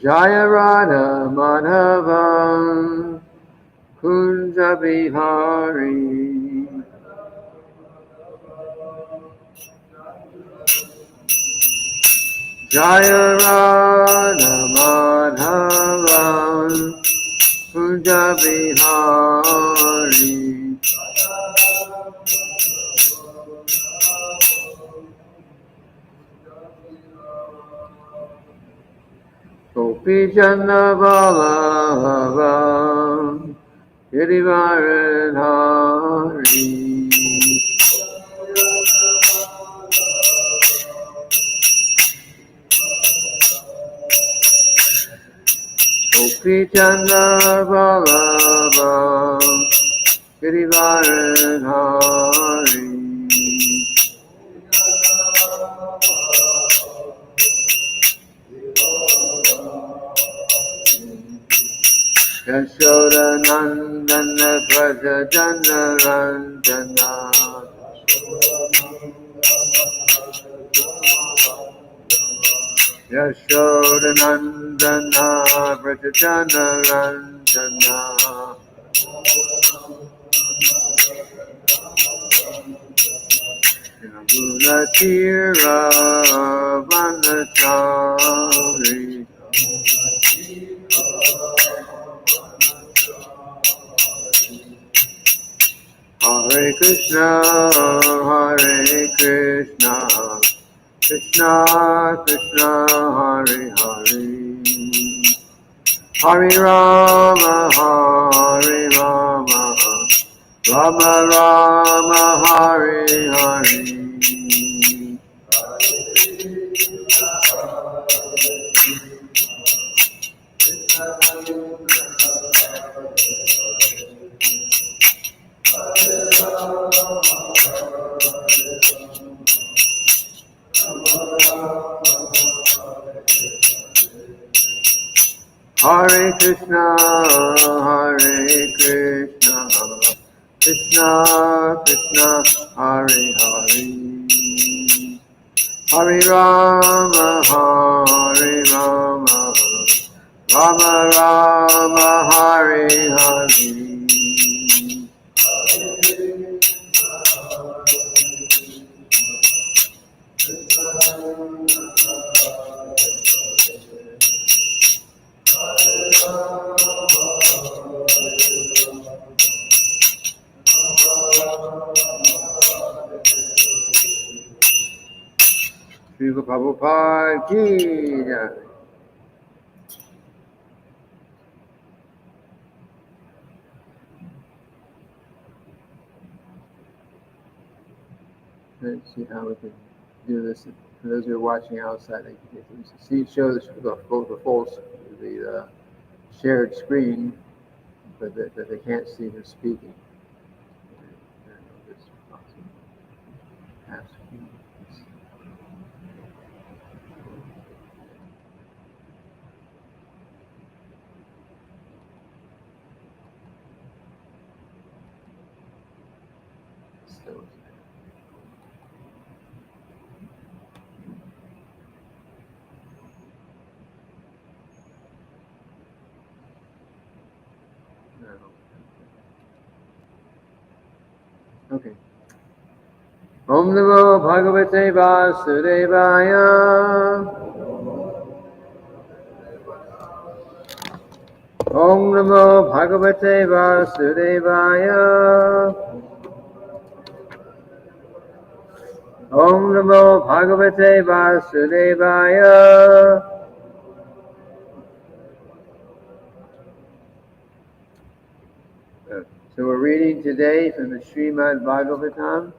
Jaya Radha Madhavam Kunja Bihari Jaya Radha Madhavam Kunja Bihari Gopi Jana Vallabha Girivaradhari Gopi Jana Vallabha Girivaradhari Yashoda Nandana Praja Jana Randana Yashoda Nandana Praja Jana Randana Guna Tira Vanachari Hare Krishna, Hare Krishna, Krishna Krishna, Hare Hare, Hare Rama, Hare Rama, Rama Rama, Hare Hare. Hare Krishna, Hare Krishna, Krishna Krishna, Hare Hare, Hare Rama, Hare Rama, Rama Rama, Hare Hare. Srila Prabhupada ki jai. Let's see how we can do this. For those who are watching outside, they can show the full shared screen, but they can't see who's speaking. Okay. Om Namo Bhagavate Vasudevaya. Om Namo Bhagavate Vasudevaya. Om Namo Bhagavate Vasudevaya. So we're reading today from the Srimad-bhagavatam,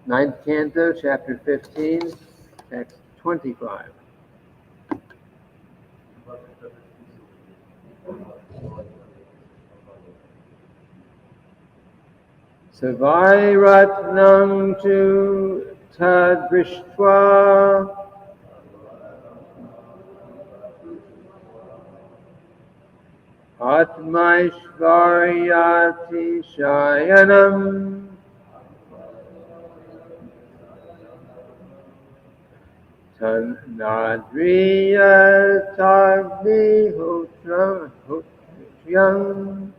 9th Canto, Chapter 15, Text 25. Savairatnam tu tadrishtva Atmaishvaryati shayanam Tanadriyatarnihotrayam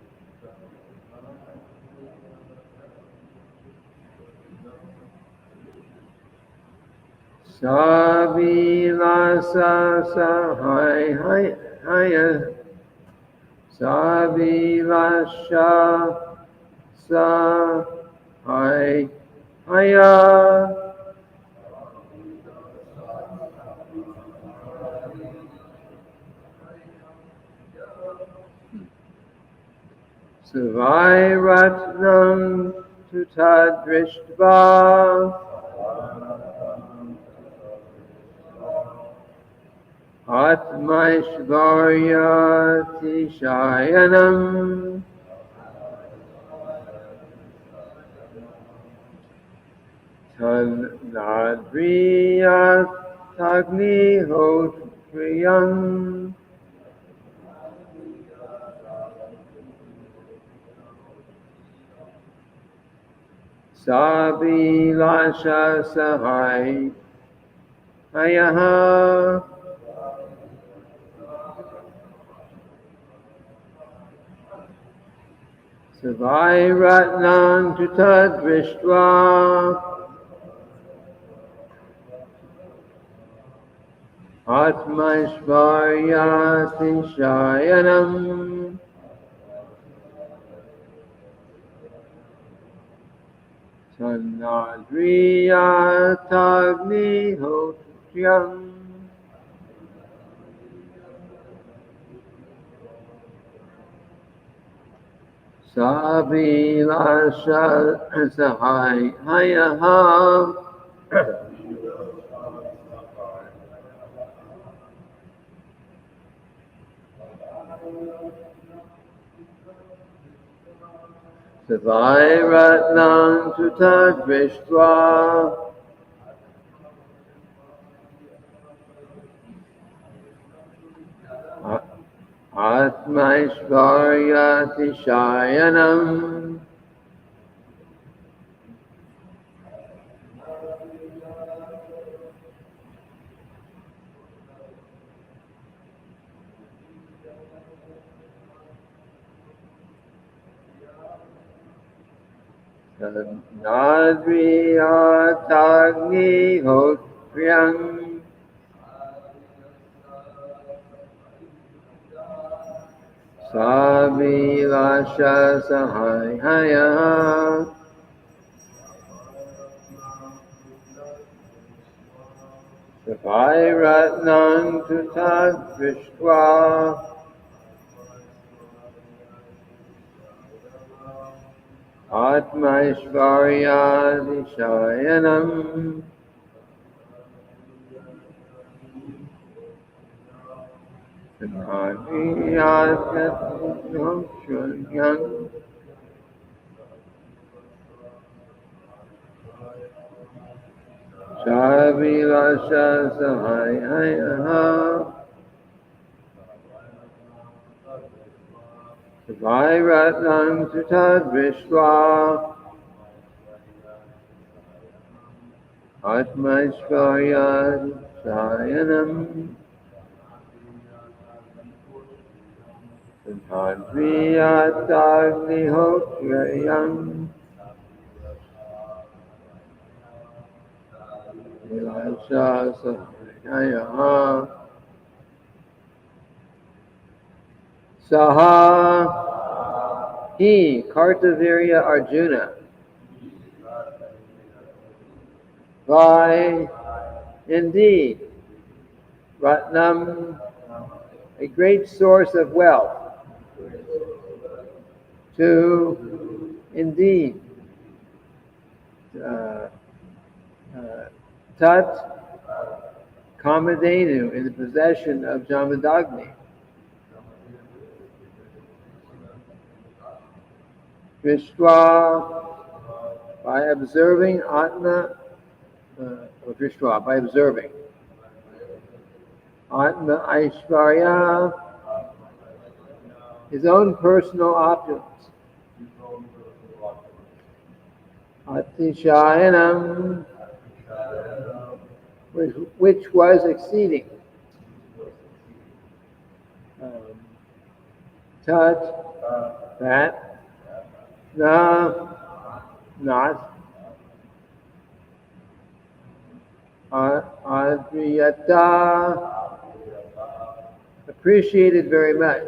Savilasa sahaya Savilasha sahaya Savairatnam tutadrishtva Atmaishvaryati shayanam Tanadriyatarnihotrayam Sabilasha sahaya Savairatnam tutadrishtva Atmaishvaryati shayanam Tanadriyatarnihotrayam Sabilasha sahaya Savairatnam tutadrishtva Atmaishvaryati shayanam Nadriyatarnihotrayam Sabilasha sahaya Savairatnam tutadrishtva Atmaishvaryati shayanam Tanadriyatarnihotrayam Sabilasha sahaya Savairatnam tutadrishtva Atmaishvaryati shayanam Tanadriyatarnihotrayam Sabilasha sahaya Saha He Kartavirya Arjuna Vai indeed Ratnam a great source of wealth to indeed Tat Kamadenu in the possession of Jamadagni Vishwa by observing Atma, Drishva, by observing Atma Aishvarya, his own personal opulence. Atishayanam, which was exceeding. Tat, that, not, adriyata, appreciated very much.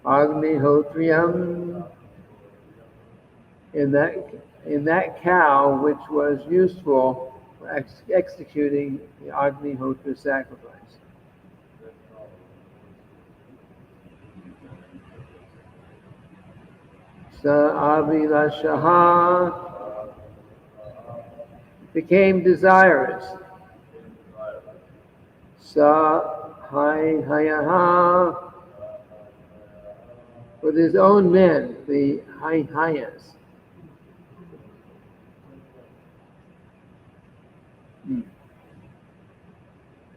Agnihotriyam, in that cow which was useful for executing the Agnihotra sacrifice. Sa avilashaha, became desirous. Sa hayaha, with his own men, the hayas.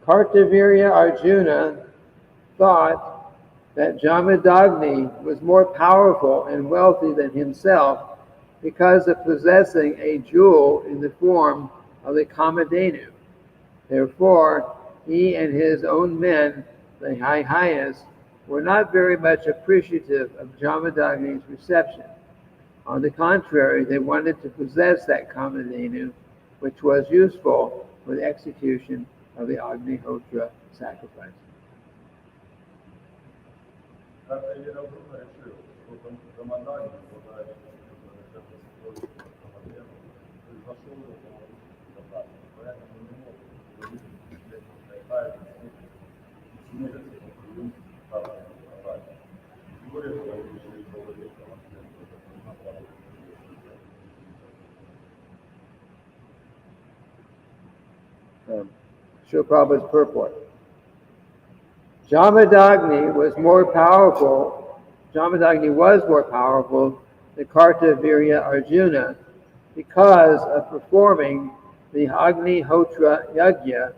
Kartavirya Arjuna thought that Jamadagni was more powerful and wealthy than himself because of possessing a jewel in the form of the Kamadhenu. Therefore, he and his own men, the hayas, were not very much appreciative of Jamadagni's reception. On the contrary, they wanted to possess that Kamadhenu, which was useful for the execution of the Agnihotra sacrifice. Srila Prabhupada's purport. Jamadagni was more powerful than Kartavirya Arjuna because of performing the Agnihotra Yajna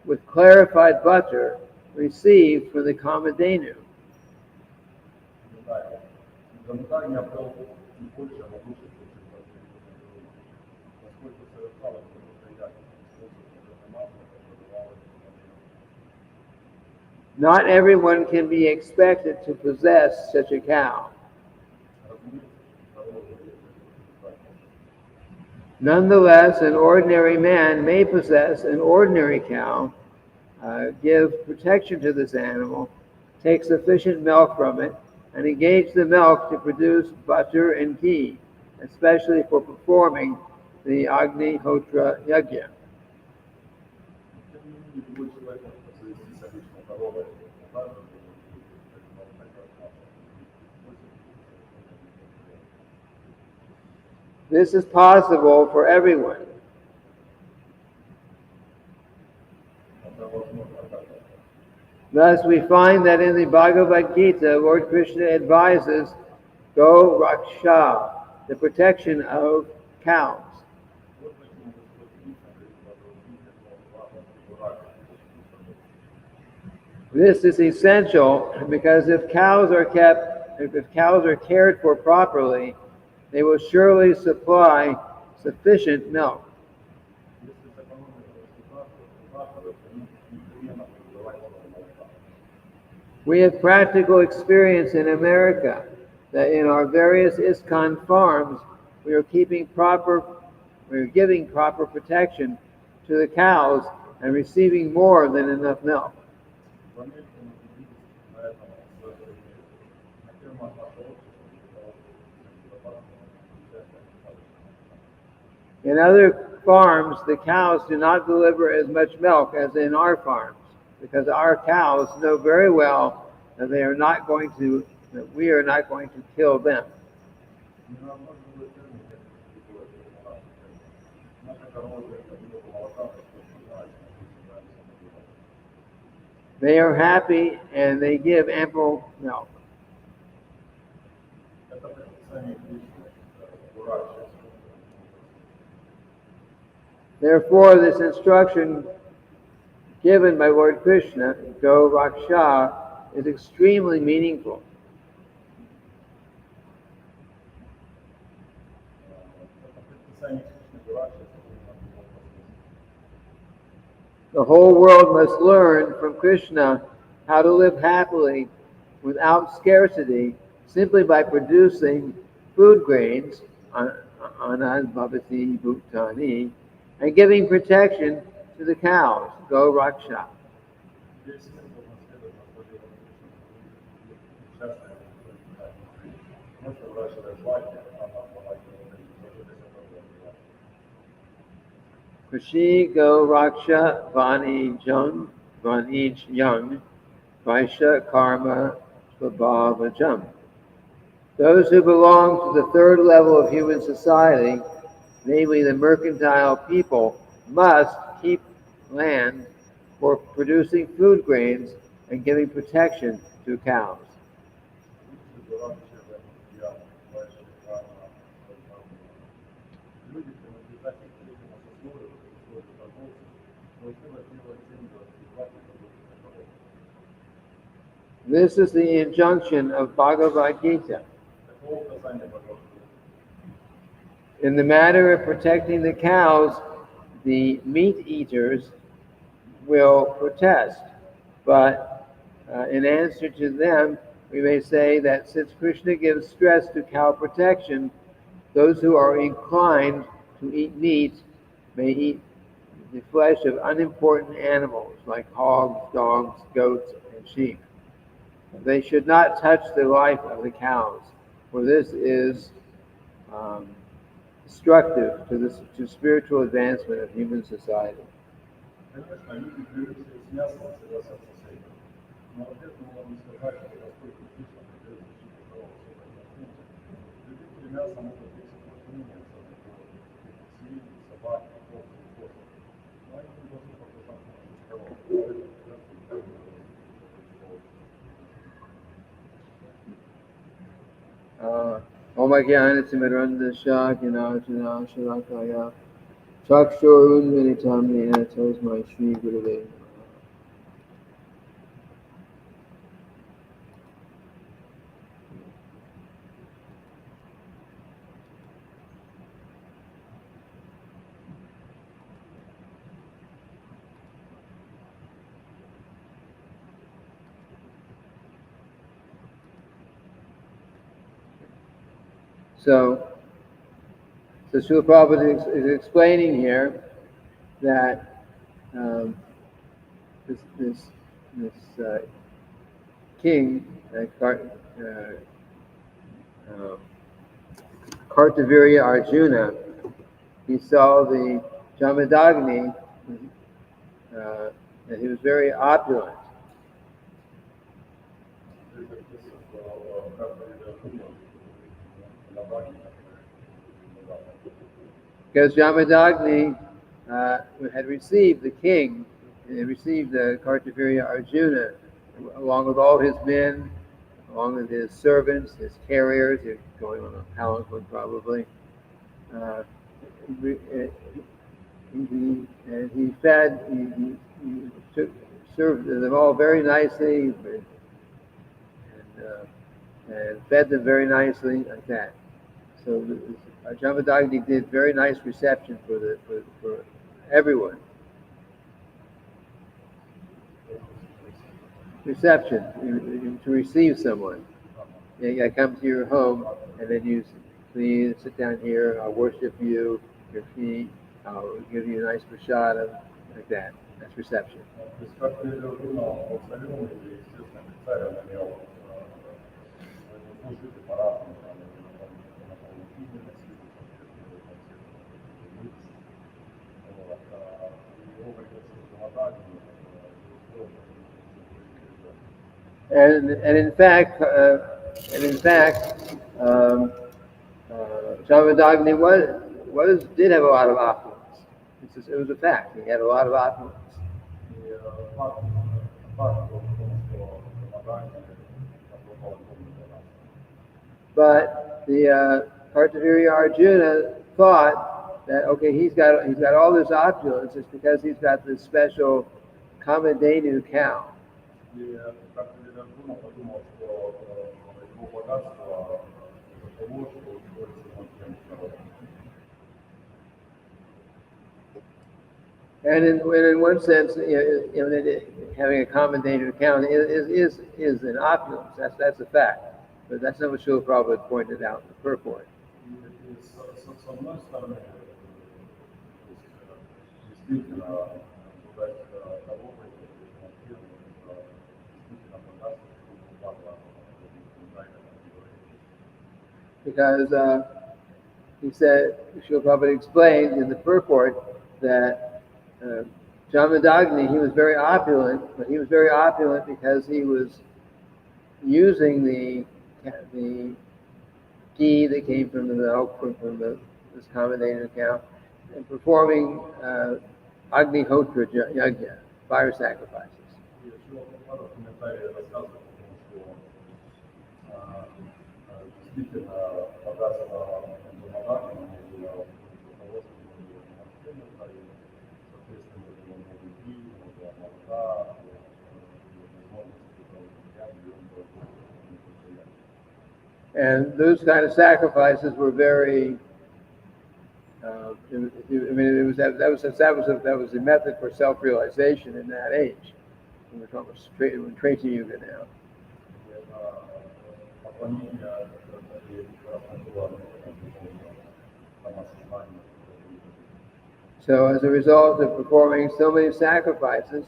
with clarified butter received from the Kamadhenu. Not everyone can be expected to possess such a cow. Nonetheless, an ordinary man may possess an ordinary cow, give protection to this animal, take sufficient milk from it, and engage the milk to produce butter and ghee, especially for performing the Agnihotra Yajna. This is possible for everyone. Thus, we find that in the Bhagavad Gita, Lord Krishna advises Go Raksha, the protection of cows. This is essential because if cows are cared for properly, they will surely supply sufficient milk. We have practical experience in America that in our various ISKCON farms, we are giving proper protection to the cows and receiving more than enough milk. In other farms, the cows do not deliver as much milk as in our farms, because our cows know very well that we are not going to kill them. They are happy and they give ample milk. Therefore, this instruction given by Lord Krishna, Go Raksha, is extremely meaningful. The whole world must learn from Krishna how to live happily without scarcity simply by producing food grains, anad bhavati bhutani, and giving protection to the cows, Go Raksha. Krishi Go Raksha Vani Young Vaisha Karma Svabhavajam. Those who belong to the third level of human society, namely the mercantile people, must keep land for producing food grains and giving protection to cows. This is the injunction of Bhagavad Gita. In the matter of protecting the cows, the meat eaters will protest. But in answer to them, we may say that since Krishna gives stress to cow protection, those who are inclined to eat meat may eat the flesh of unimportant animals like hogs, dogs, goats, and sheep. They should not touch the life of the cows, for this is destructive to spiritual advancement of human society. Om Ajnana-timirandasya Gnanajana Shalakaya Chakshurunmilitam Yena Tasmai Shri Gurave Namaha. So Srila Prabhupada is explaining here that this king, Kartavirya Arjuna, he saw the Jamadagni, and he was very opulent. Because Jamadagni had received the king, and received the Kartavirya Arjuna, along with all his men, along with his servants, his carriers, they're going on a palanquin probably. He served them all very nicely, and fed them very nicely like that. So Jamadagni did very nice reception for everyone. Reception, to receive someone. I come to your home, and then you please sit down here, I'll worship you, your feet, I'll give you a nice prasadam, like that. That's reception. And in fact, Jamadagni did have a lot of opulence. It was a fact. He had a lot of opulence. But the Kartavirya Arjuna thought that, okay, he's got all this opulence, it's because he's got this special Kamadhenu cow. И как-то Арджуна подумал, что его богатство из-за того, что он борется над тем народом. And in one sense, having a Kamadhenu cow is an opulence. That's a fact. But that's not what Srila Prabhupada pointed out in the purport. С одной стороны, действительно, обладать коровой, действительно богатство, because he said, Srila Prabhupada explained in the purport that Jamadagni, he was very opulent, but he was very opulent because he was using the ghee that came from the milk from this Kamadhenu cow and performing Agnihotra Yajna, fire sacrifices. And those kind of sacrifices were very. It was a method for self-realization in that age. We're talking about Treta Yuga now. So as a result of performing so many sacrifices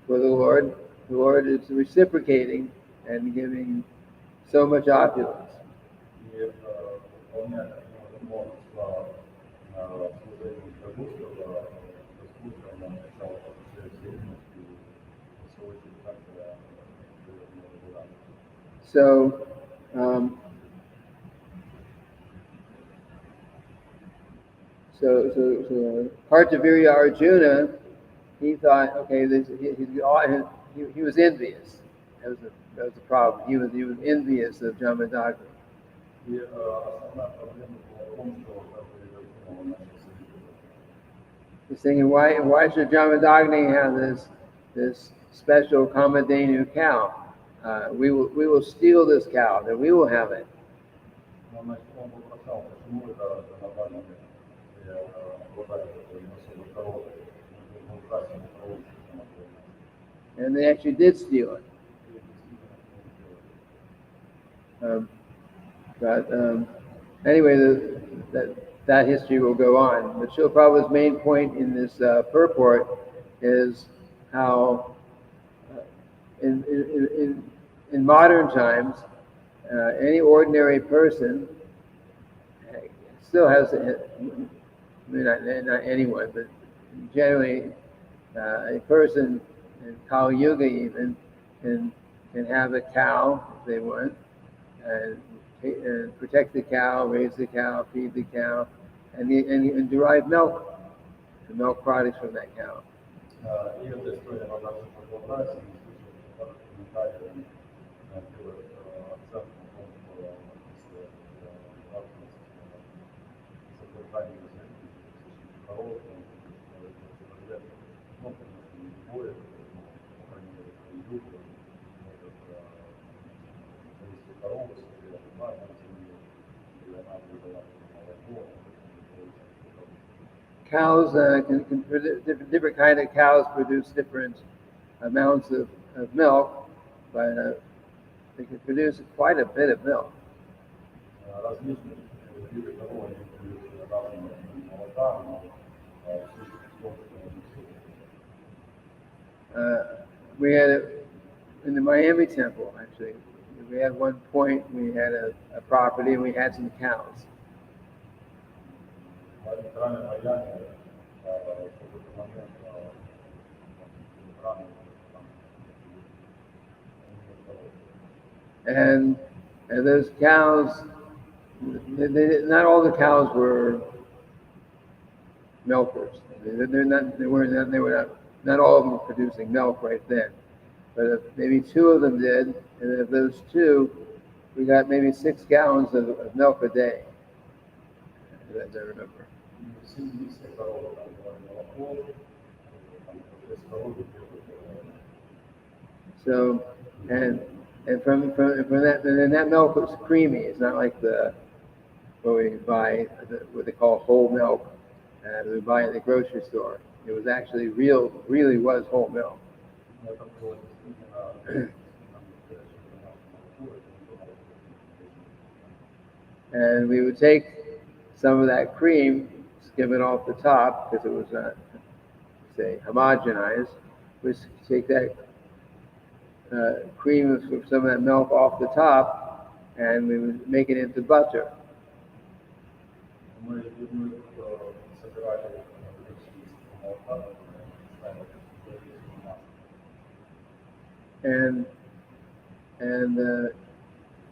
for the Lord is reciprocating and giving so much opulence. So Kartavirya Arjuna, he thought, okay, he was envious. That was the problem. He was envious of Jamadagni. He's thinking, why should Jamadagni have this special Kamadhenu cow? We will steal this cow, then we will have it. And they actually did steal it. Anyway, that history will go on. But Srila Prabhupada's main point in this purport is how in modern times, any ordinary person still has, not anyone, but generally a person in Kali Yuga even can have a cow if they want, and protect the cow, raise the cow, feed the cow, and derive milk, the milk products from that cow. Cows different kind of cows produce different amounts of milk, but they can produce quite a bit of milk. We had in the Miami temple, actually. We had one point, we had a property and we had some cows. And those cows, not all the cows were milkers. Not all of them were producing milk right then. But maybe two of them did, and of those two, we got maybe 6 gallons of milk a day. as I remember. Синдийская корова, там молоко, там коровы So, and from that, and then that milk was creamy. It's not like what we buy, what they call whole milk, that we buy at the grocery store. It was actually really was whole milk. это было действительно And we would take some of that cream, skim it off the top because it was not, say, homogenized. We take that cream of some of that milk off the top, and we would make it into butter. мы собирали молока, And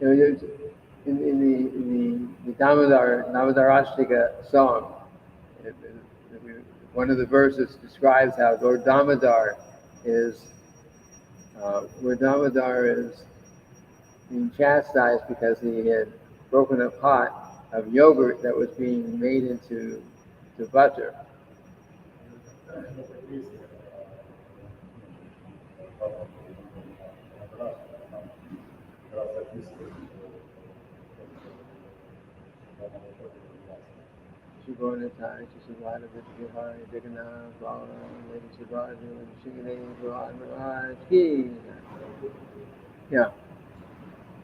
you know, in the Damodarashtika song, one of the verses describes how Lord Damodar is being chastised because he had broken a pot of yogurt that was being made into butter. Yeah.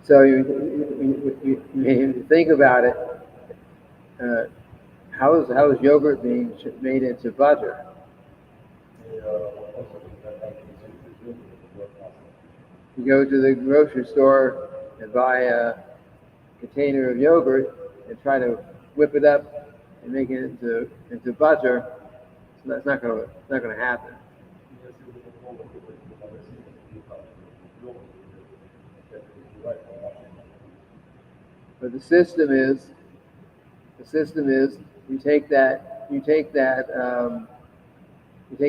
So you think about it. How is yogurt being made into butter? You go to the grocery store and buy a container of yogurt and try to whip it up and make it into butter. So that's not going to happen. But the system is you take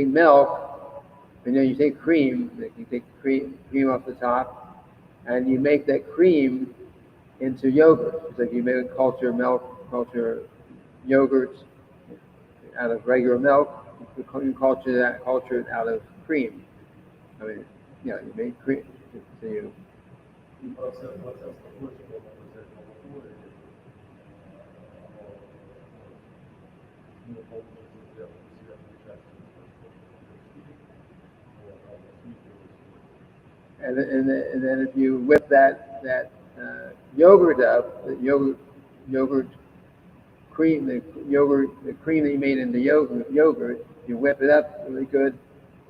milk, and then you take cream. You take cream off the top, and you make that cream into yogurt. It's like you make a culture yogurt out of regular milk. You culture it out of cream. I mean, you make cream. So you. And then if you whip that yogurt up, the yogurt cream, the cream that you made into yogurt, you whip it up really good,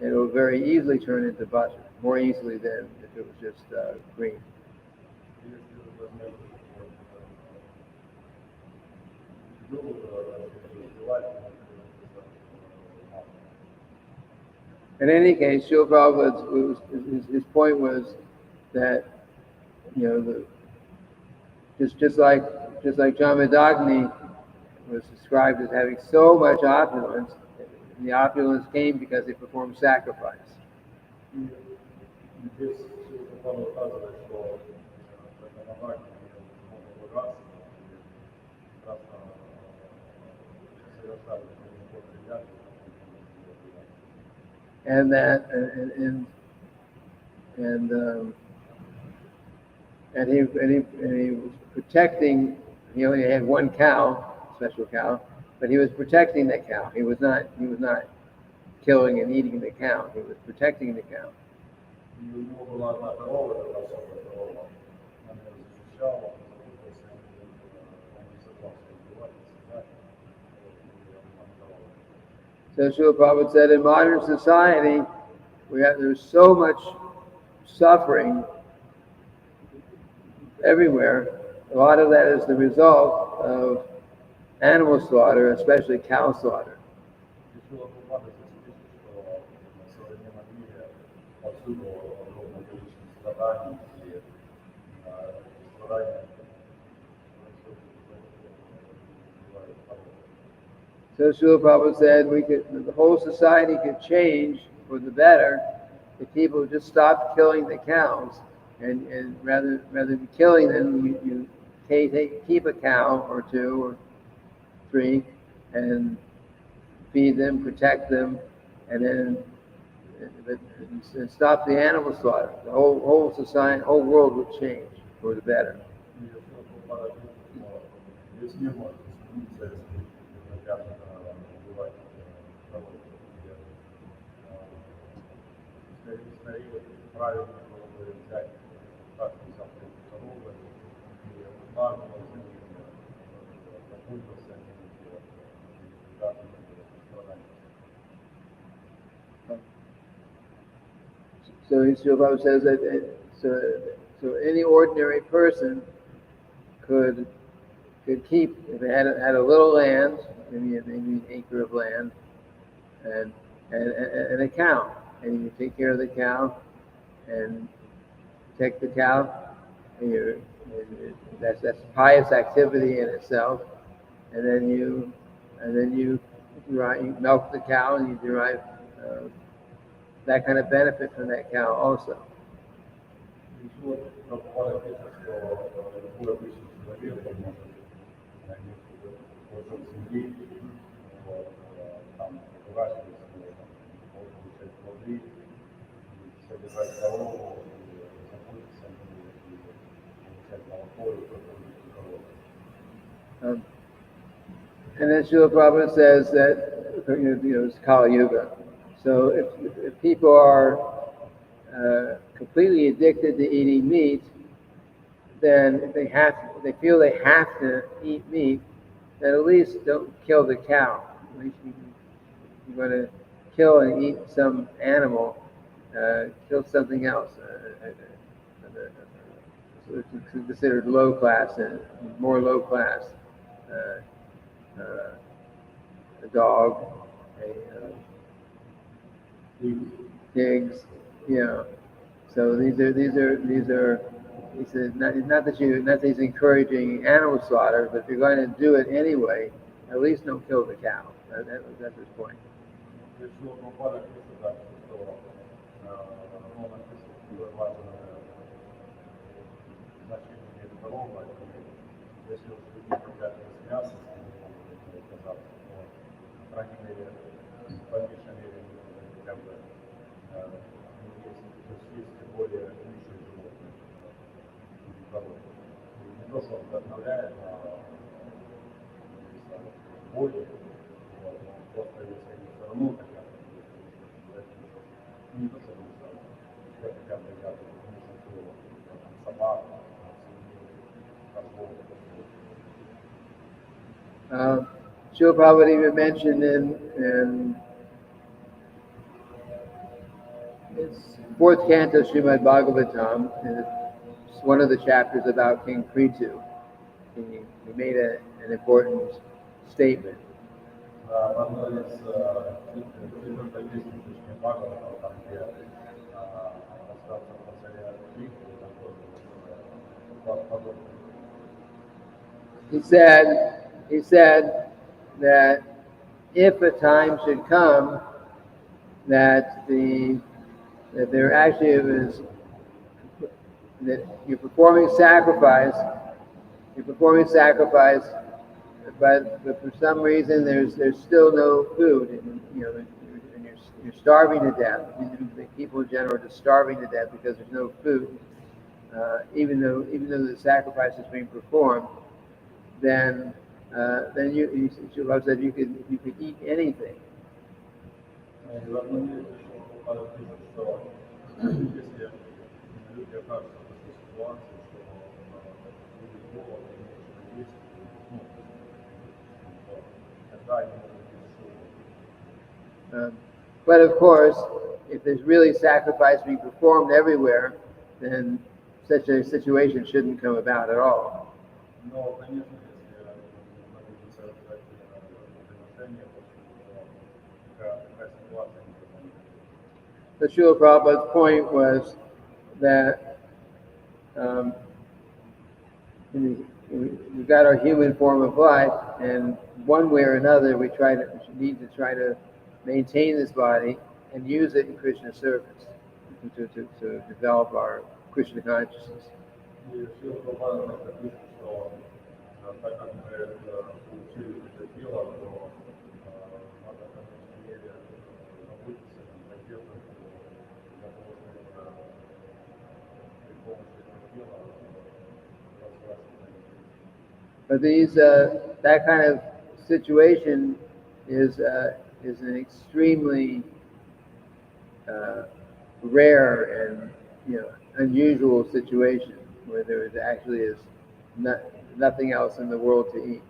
and it will very easily turn into butter, more easily than if it was just cream. In any case, Srila Prabhupada's his point was that, just like Jamadagni was described as having so much opulence, and the opulence came because he performed sacrifice. And that, and he was protecting. He only had one cow, special cow, but he was protecting the cow. He was not killing and eating the cow. He was protecting the cow. So Srila Prabhupada said, in modern society, there's so much suffering everywhere. A lot of that is the result of animal slaughter, especially cow slaughter. So Srila Prabhupada said the whole society could change for the better if people just stopped killing the cows, and rather than killing them, you keep a cow or two, free, and feed them, protect them, and then and stop the animal slaughter. The whole society, whole world would change for the better. И что Прабхупада говорит, что весь мир может измениться, если хотят убивать народ. Скорее правильно было бы взять так, взял коровы и регулярно запутался и так страдания. So Srila Prabhupada says that so any ordinary person could keep, if they had a little land, maybe an acre of land, and a cow, and you take care of the cow and protect the cow, and that's pious activity in itself, and then you milk the cow and you derive that kind of benefit from that cow also. Еще Прабхупада пишет, что любой обычный человек может пользоваться семьей, там выращивать, получать плоды, содержать корову, заботиться и получать молоко и корову. And then Srila Prabhupada says that it's Kali Yuga. So if people are completely addicted to eating meat, then if they feel they have to eat meat, then at least don't kill the cow. At least you're going to kill and eat some animal, kill something else. It's considered low class and more low class. A dog, pigs, So these are. He says not that he's encouraging animal slaughter, but if you're going to do it anyway, at least don't kill the cow. That's his point. Если люди хотят есть мясо, по крайней мере, по меньшей мере, хотя бы есть более низшие животные. Не то, что вдохновляет, а более, но просто если они все равно хотят, не то, что они хотят едят низших животных, собак, козлов. Srila Prabhupada even mentioned in his fourth canto, Srimad-bhagavatam, it's one of the chapters about King Prithu. He made an important statement. He said that if a time should come that there actually is that you're performing sacrifice, but for some reason there's still no food, and you're starving to death. People in general are just starving to death because there's no food, even though the sacrifice is being performed. Then Srila said you could eat anything. But of course, if there's really sacrifice being performed everywhere, then such a situation shouldn't come about at all. So Srila Prabhupada's point was that we've got our human form of life, and one way or another we need to try to maintain this body and use it in Krishna service to develop our Krishna consciousness. так как мы получили это тело, то надо в конечной мере заботиться и поддерживать его для того, чтобы при помощи этого тела развиваться дальше. But that kind of situation is an extremely rare and unusual situation where there actually is nothing else in the world to eat.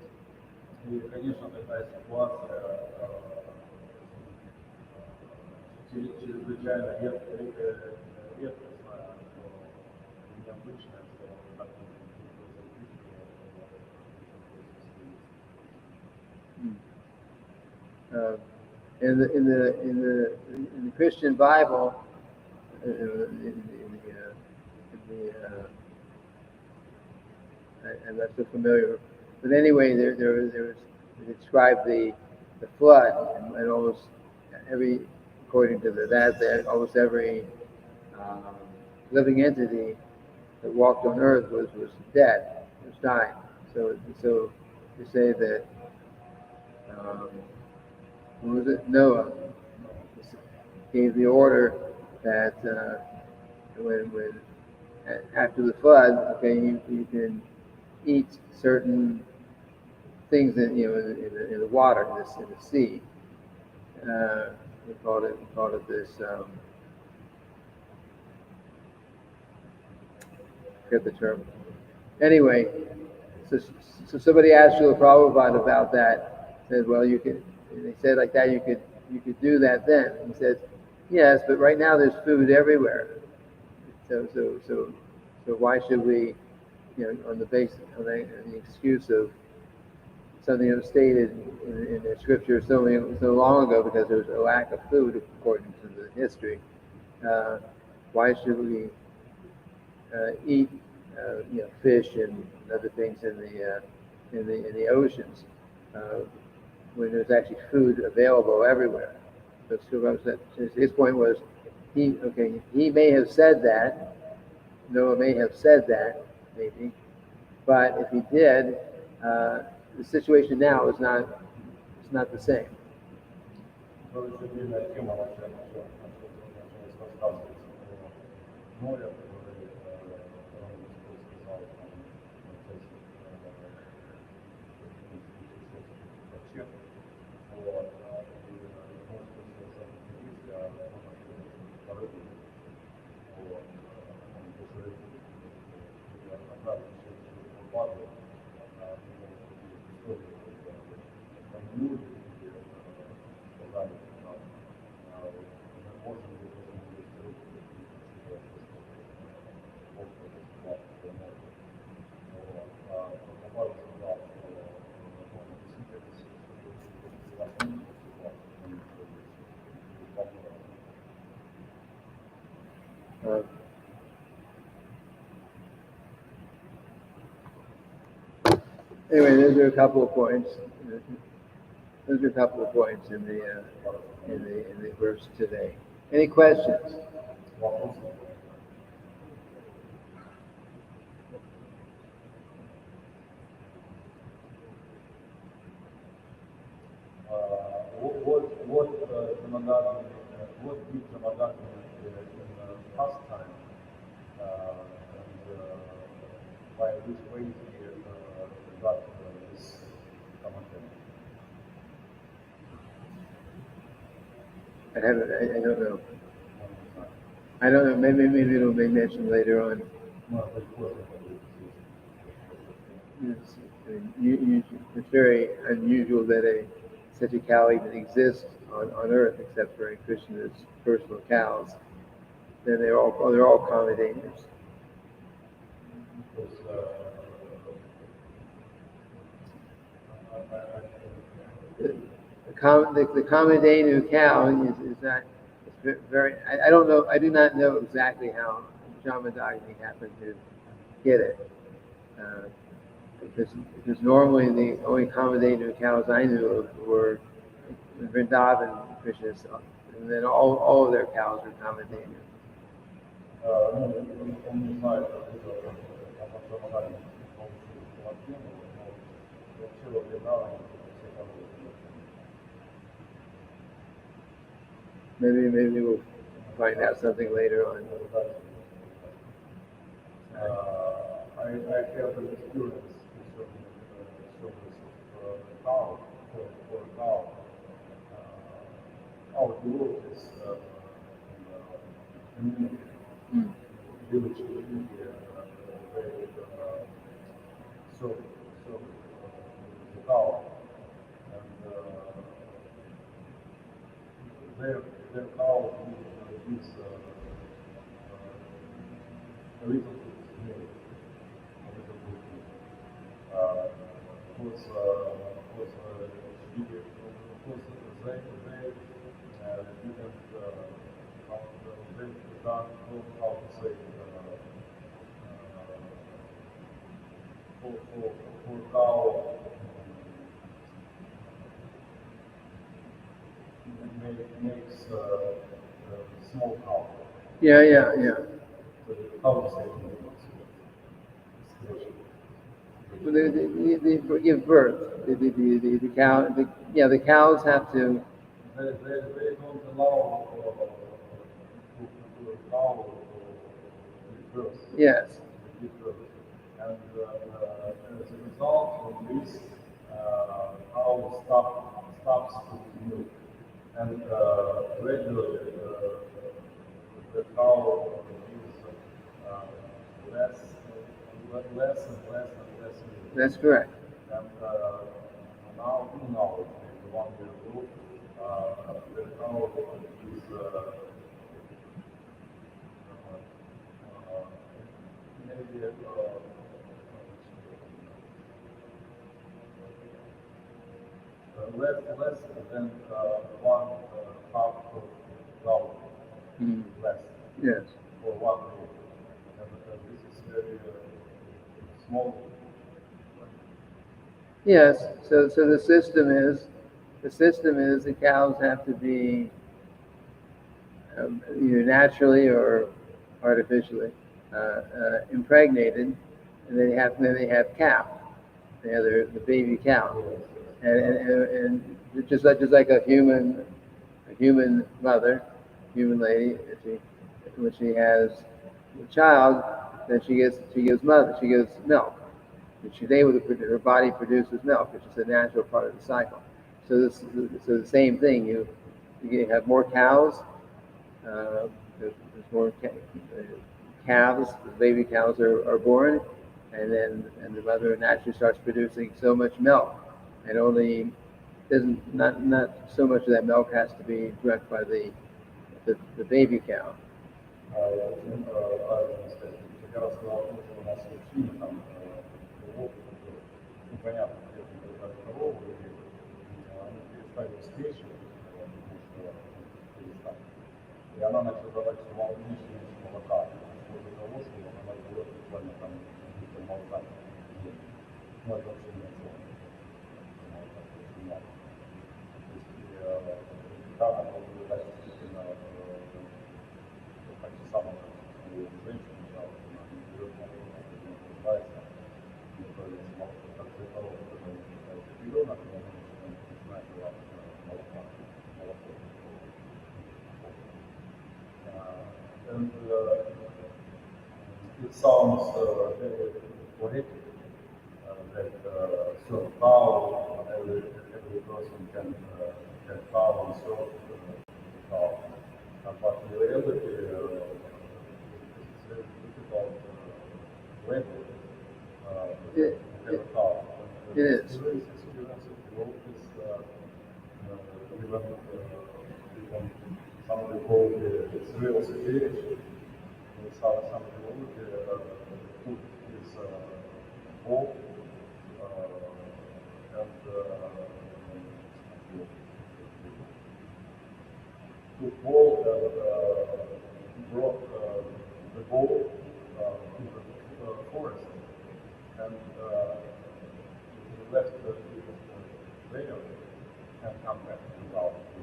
И, конечно, такая ситуация чрезвычайно редкостная, необычная, что так In the Christian Bible, I'm not so familiar, but anyway, they describe the flood, and almost according to that almost every living entity that walked on earth was dead, was dying. So you say that what was it? Noah gave the order that when after the flood, okay, you can eat certain things in the water, in the sea. We called it this. Forget the term. Anyway, so somebody asked Srila Prabhupada about that. Said, well, you could. They said like that, you could do that then. He said, yes, but right now there's food everywhere. So why should we, on the excuse of something that was stated in the scripture so long ago, because there was a lack of food according to the history. Why should we eat fish and other things in the oceans when there's actually food available everywhere? So his point was he may have said that, Noah may have said that maybe, but if he did, the situation now is not the same. Anyway, those are a couple of points. Those are a couple of points in the verse today. Any questions? What did Ramadan in past time, and by which way he got this commentary? I don't know. I don't know. Maybe it'll be mentioned later on. It's very unusual that such a cow even exists on earth, except for in Krishna's personal cows. Then they're all accommodators. The Kamadhenu cow is not very. I don't know. I do not know exactly how Jamadagni happened to get it. Because normally the only Kamadhenu cows I knew of were in Vrindavan, Krishna's, and then all of their cows were Kamadhenu. Maybe we'll find out something later on. I have an experience concerning service of cow, for a cow. Our group is community, village community, very so the cow, and their cow gives a little bit milk, a little bit milk. Was she was they didn't how they don't know how to say for cow makes small cow. Yeah. So how to say Well, they give birth. The cow. The cows have to. they don't allow to cow to give birth. Yes. Give birth. And as a result of this, cow stops to milk. And gradually the cow gives less and less milk. That's correct. And now, maybe 1 year old, the cow is maybe less than one half of gallon, less Yes. for 1 year. And this is very small. Yes. So the system is the cows have to be either naturally or artificially impregnated, and then they have calf. They have the baby cow, and just like a human mother, human lady, when she has a child, then she gives milk. Her body produces milk, which is a natural part of the cycle. So the same thing. You have more cows. There's more calves. The baby cows are born, and the mother naturally starts producing so much milk, and only doesn't not so much of that milk has to be drunk by the baby cow. Я рассказал, что у нас в Чили там непонятно, где это корову, они перестали встречу, и она начала давать меньше молока, после того, что она дает буквально там литр молока. Ну, это вообще не то. То есть, там она будет дать действительно так же самое, как у женщин, да, она не берет молоко, она называется, готовится молоко, как для коровы, когда они считают ребенок, она начинает давать молоко. And it sounds very poetic that so cow, every person can cow and serve cow. But in reality, it's very difficult labor to have a cow. It is. Experience of growth is even somebody called it's real situation. Somebody called food is whole and took whole and brought the bowl to the forest and left the later and come back without the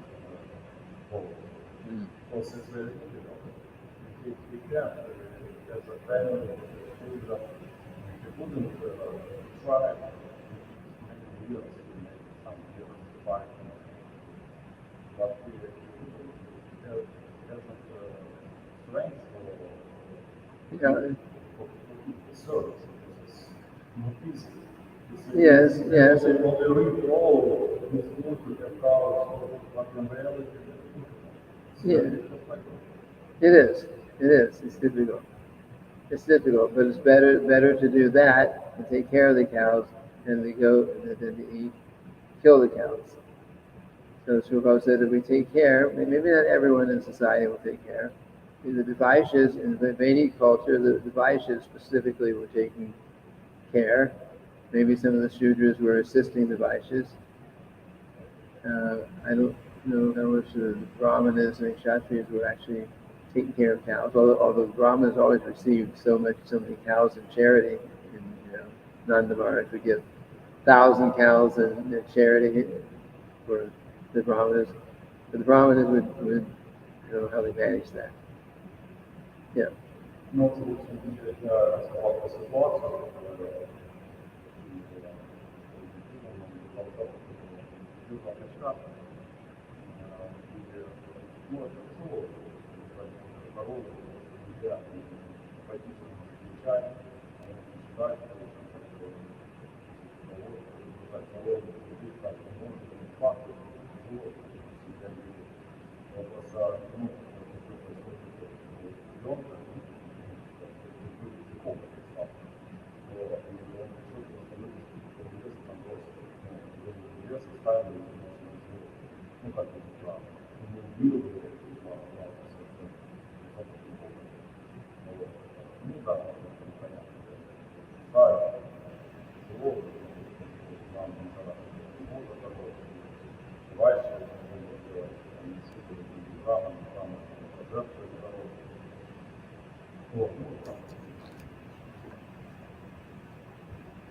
bowl. Because it's very difficult. We can't, as a family, children, we couldn't try many years fine. But it hasn't strength Yeah. for service. It's not easy. Yes, yes. They read all these books with their cows, but in reality, Yeah. It is. It is. It's difficult. It's difficult, but it's better to do that and take care of the cows than to eat, kill the cows. So Prabhupada said if we take care, maybe not everyone in society will take care. In the Vaishyas, in the Vedic culture, the Vaishyas specifically were taking care. Maybe some of the Shudras were assisting the Vaishyas. I don't know how much the Brahmanas and Kshatriyas were actually taking care of cows, although the Brahmanas always received so many cows in charity. And, Nanda Maharaj would give 1,000 cows in charity for the Brahmanas. But the Brahmanas would I don't know how they managed that. Yeah. not to support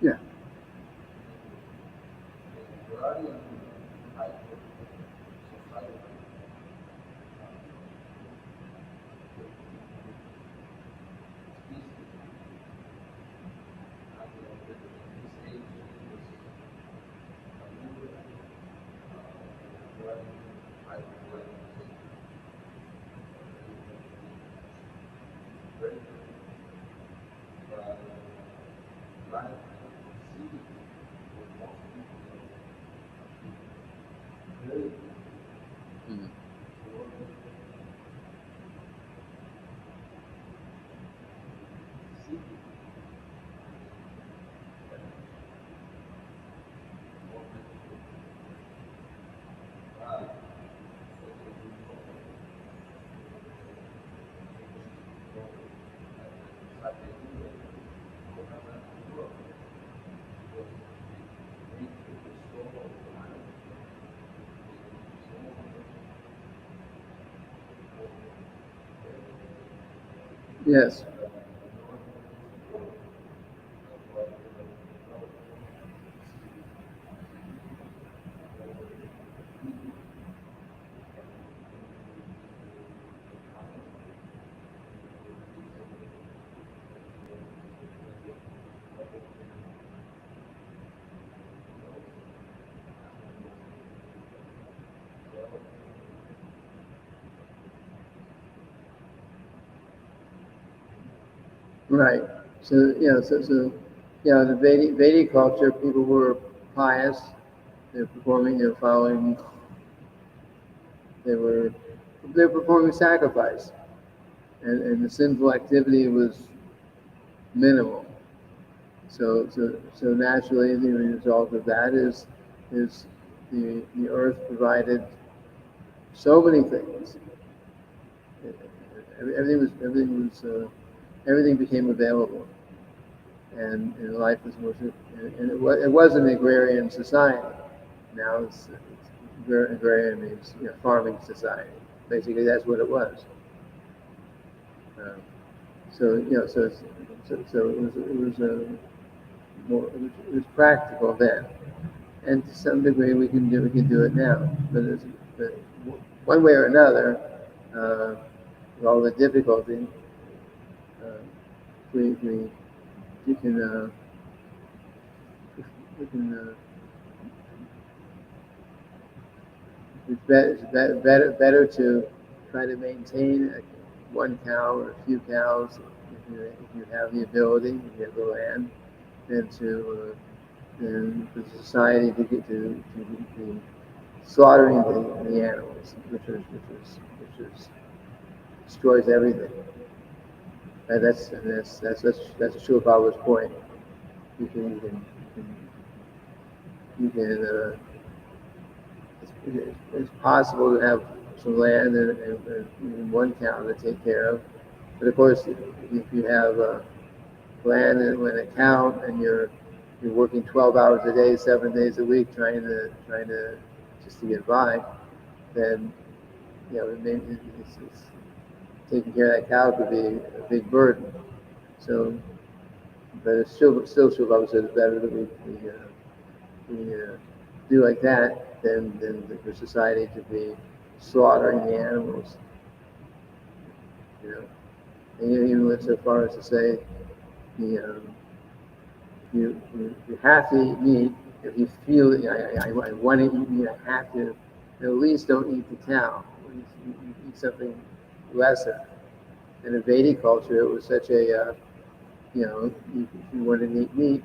Yeah. Mm. Yes. Right. So the Vedic culture, people were pious. They're performing, they're following, they were they're performing sacrifice, and the sinful activity was minimal. So naturally, the result of that is the earth provided so many things. Everything became available, and life was more. And it was an agrarian society. Now it's agrarian means farming society. Basically, that's what it was. Um, so it was practical then, and to some degree we can do it now. But one way or another, with all the difficulty, uh, we can uh, 15 better to try to maintain one cow or a few cows if you have the ability, if you have the land, than to than for society to get to slaughtering the animals, which destroys everything. That's Srila Prabhupada's point. You can it's possible to have some land and one cow to take care of, but of course, if you have land and a cow and you're working 12 hours a day, 7 days a week, trying to just to get by, then maybe it's taking care of that cow could be a big burden. So, but it's still Srila says it's better that we do like that than for society to be slaughtering the animals. And even went so far as to say, you have to eat meat if you feel I want to eat meat. I have to. At least don't eat the cow. You eat something lesser. In the Vedic culture, it was such a if you wanted to eat meat,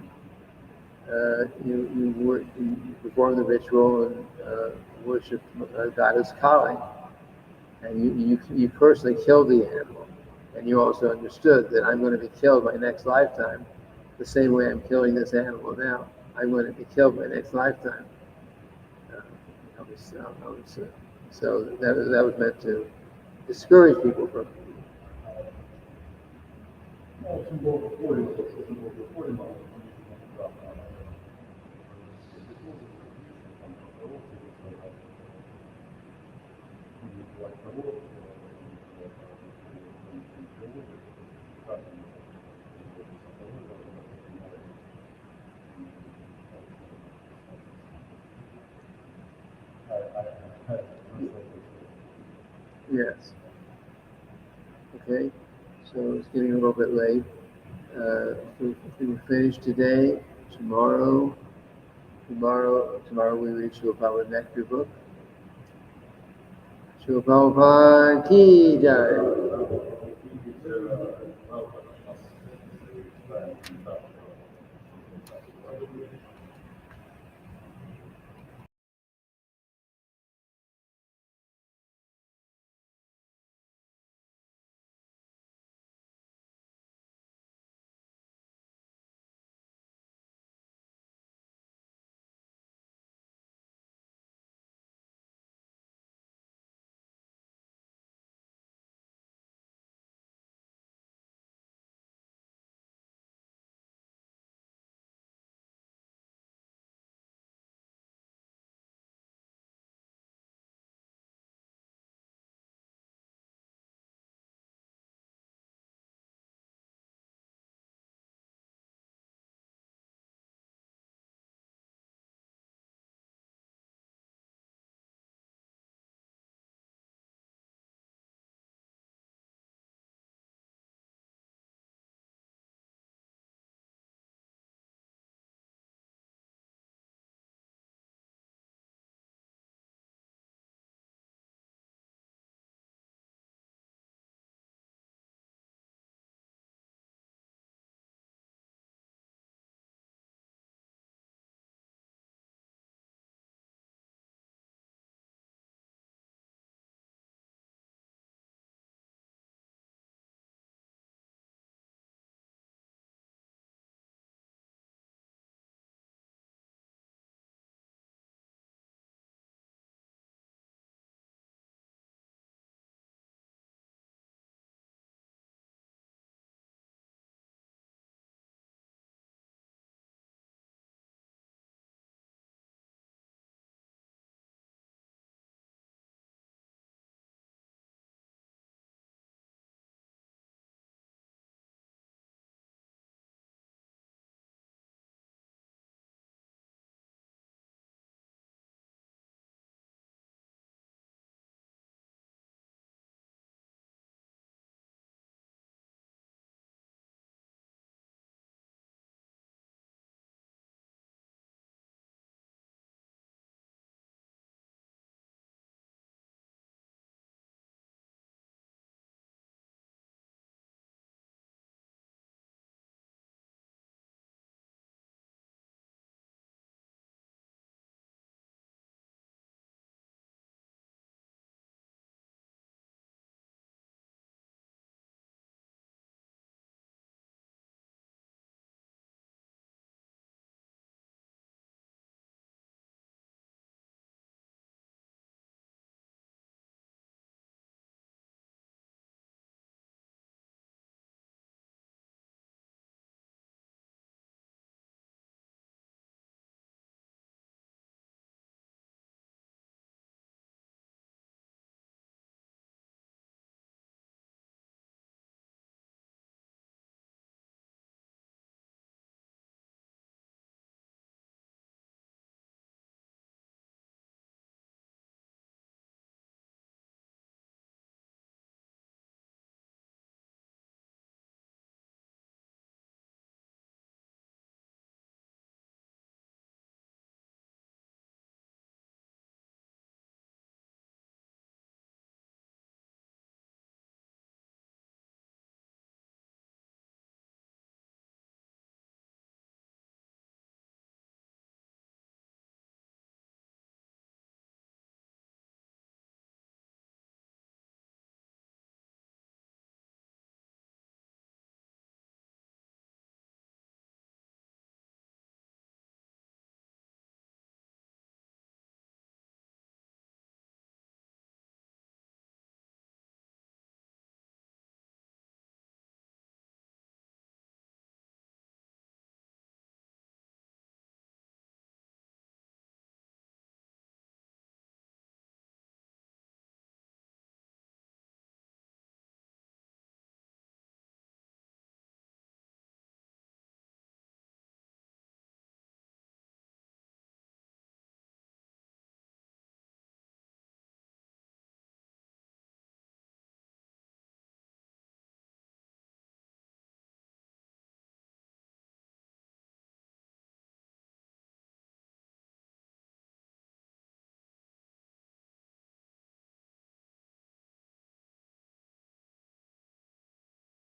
you perform the ritual and worship goddess Kali, and you personally killed the animal, and you also understood that I'm going to be killed my next lifetime, the same way I'm killing this animal now. I'm going to be killed my next lifetime. So that was meant to discourage people from. Yes. Okay. So it's getting a little bit late. If we finish today, tomorrow we read Srila Prabhupada Nectar book. Srila Prabhupada ki jai.